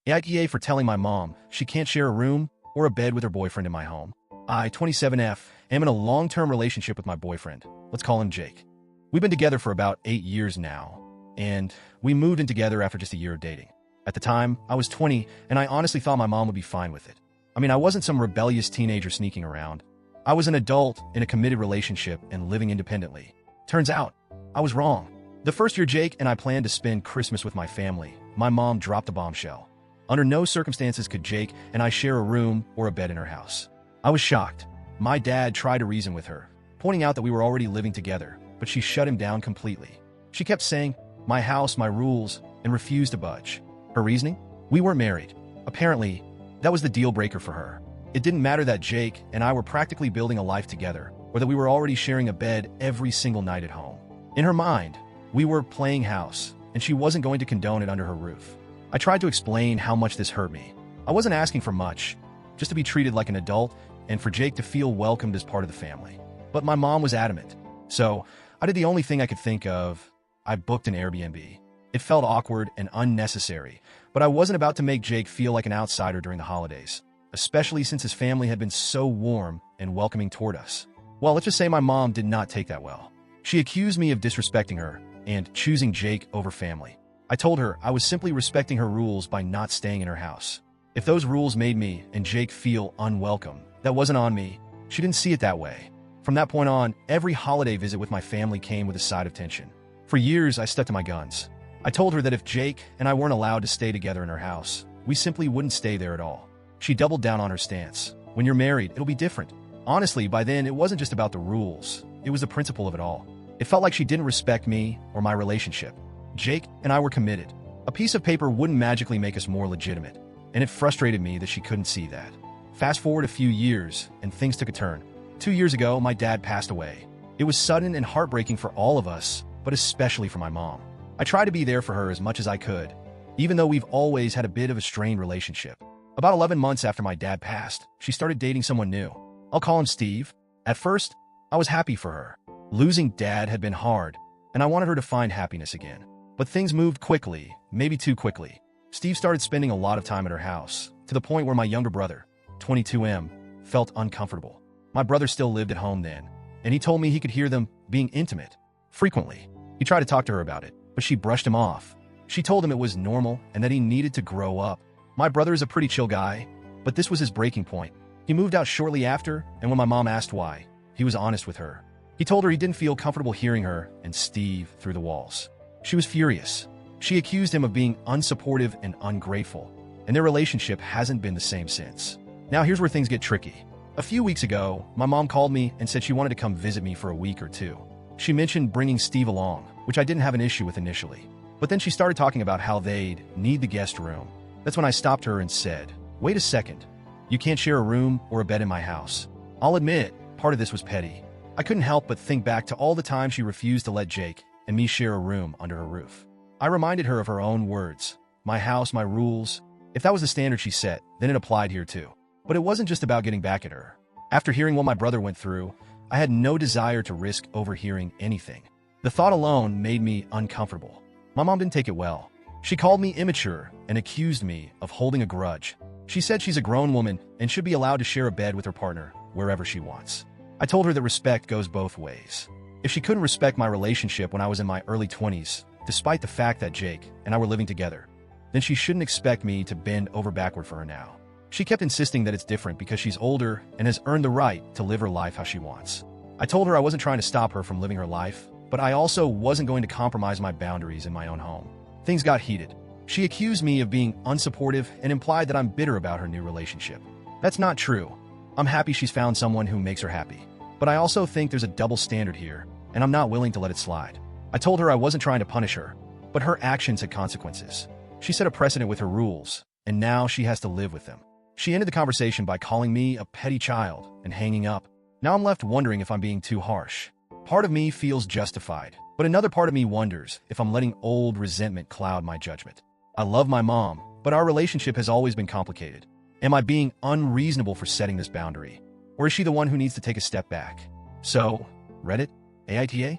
AITA for telling my mom she can't share a room or a bed with her boyfriend in my home. I, 27F, am in a long-term relationship with my boyfriend. Let's call him Jake. We've been together for about 8 years now, and we moved in together after just a year of dating. At the time, I was 20, and I honestly thought my mom would be fine with it. I mean, I wasn't some rebellious teenager sneaking around. I was an adult in a committed relationship and living independently. Turns out, I was wrong. The first year Jake and I planned to spend Christmas with my family, my mom dropped a bombshell. Under no circumstances could Jake and I share a room or a bed in her house. I was shocked. My dad tried to reason with her, pointing out that we were already living together, but she shut him down completely. She kept saying, "My house, my rules," and refused to budge. Her reasoning? We weren't married. Apparently, that was the deal breaker for her. It didn't matter that Jake and I were practically building a life together, or that we were already sharing a bed every single night at home. In her mind, we were playing house, and she wasn't going to condone it under her roof. I tried to explain how much this hurt me. I wasn't asking for much, just to be treated like an adult and for Jake to feel welcomed as part of the family. But my mom was adamant. So I did the only thing I could think of. I booked an Airbnb. It felt awkward and unnecessary, but I wasn't about to make Jake feel like an outsider during the holidays, especially since his family had been so warm and welcoming toward us. Well, let's just say my mom did not take that well. She accused me of disrespecting her and choosing Jake over family. I told her I was simply respecting her rules by not staying in her house. If those rules made me and Jake feel unwelcome, that wasn't on me. She didn't see it that way. From that point on, every holiday visit with my family came with a side of tension. For years, I stuck to my guns. I told her that if Jake and I weren't allowed to stay together in her house, we simply wouldn't stay there at all. She doubled down on her stance. When you're married, it'll be different. Honestly, by then, it wasn't just about the rules. It was the principle of it all. It felt like she didn't respect me or my relationship. Jake and I were committed. A piece of paper wouldn't magically make us more legitimate, and it frustrated me that she couldn't see that. Fast forward a few years, and things took a turn. 2 years ago, my dad passed away. It was sudden and heartbreaking for all of us, but especially for my mom. I tried to be there for her as much as I could, even though we've always had a bit of a strained relationship. About 11 months after my dad passed, she started dating someone new. I'll call him Steve. At first, I was happy for her. Losing Dad had been hard, and I wanted her to find happiness again. But things moved quickly, maybe too quickly. Steve started spending a lot of time at her house, to the point where my younger brother, 22M, felt uncomfortable. My brother still lived at home then, and he told me he could hear them being intimate frequently. He tried to talk to her about it, but she brushed him off. She told him it was normal and that he needed to grow up. My brother is a pretty chill guy, but this was his breaking point. He moved out shortly after, and when my mom asked why, he was honest with her. He told her he didn't feel comfortable hearing her and Steve through the walls. She was furious. She accused him of being unsupportive and ungrateful, and their relationship hasn't been the same since. Now here's where things get tricky. A few weeks ago, my mom called me and said she wanted to come visit me for a week or two. She mentioned bringing Steve along, which I didn't have an issue with initially. But then she started talking about how they'd need the guest room. That's when I stopped her and said, "Wait a second. You can't share a room or a bed in my house." I'll admit, part of this was petty. I couldn't help but think back to all the times she refused to let Jake and me share a room under her roof. I reminded her of her own words. My house, my rules. If that was the standard she set, then it applied here too. But it wasn't just about getting back at her. After hearing what my brother went through, I had no desire to risk overhearing anything. The thought alone made me uncomfortable. My mom didn't take it well. She called me immature and accused me of holding a grudge. She said she's a grown woman and should be allowed to share a bed with her partner wherever she wants. I told her that respect goes both ways. If she couldn't respect my relationship when I was in my early 20s, despite the fact that Jake and I were living together, then she shouldn't expect me to bend over backward for her now. She kept insisting that it's different because she's older and has earned the right to live her life how she wants. I told her I wasn't trying to stop her from living her life, but I also wasn't going to compromise my boundaries in my own home. Things got heated. She accused me of being unsupportive and implied that I'm bitter about her new relationship. That's not true. I'm happy she's found someone who makes her happy. But I also think there's a double standard here, and I'm not willing to let it slide. I told her I wasn't trying to punish her, but her actions had consequences. She set a precedent with her rules, and now she has to live with them. She ended the conversation by calling me a petty child and hanging up. Now I'm left wondering if I'm being too harsh. Part of me feels justified, but another part of me wonders if I'm letting old resentment cloud my judgment. I love my mom, but our relationship has always been complicated. Am I being unreasonable for setting this boundary? Or is she the one who needs to take a step back? So, Reddit, AITA?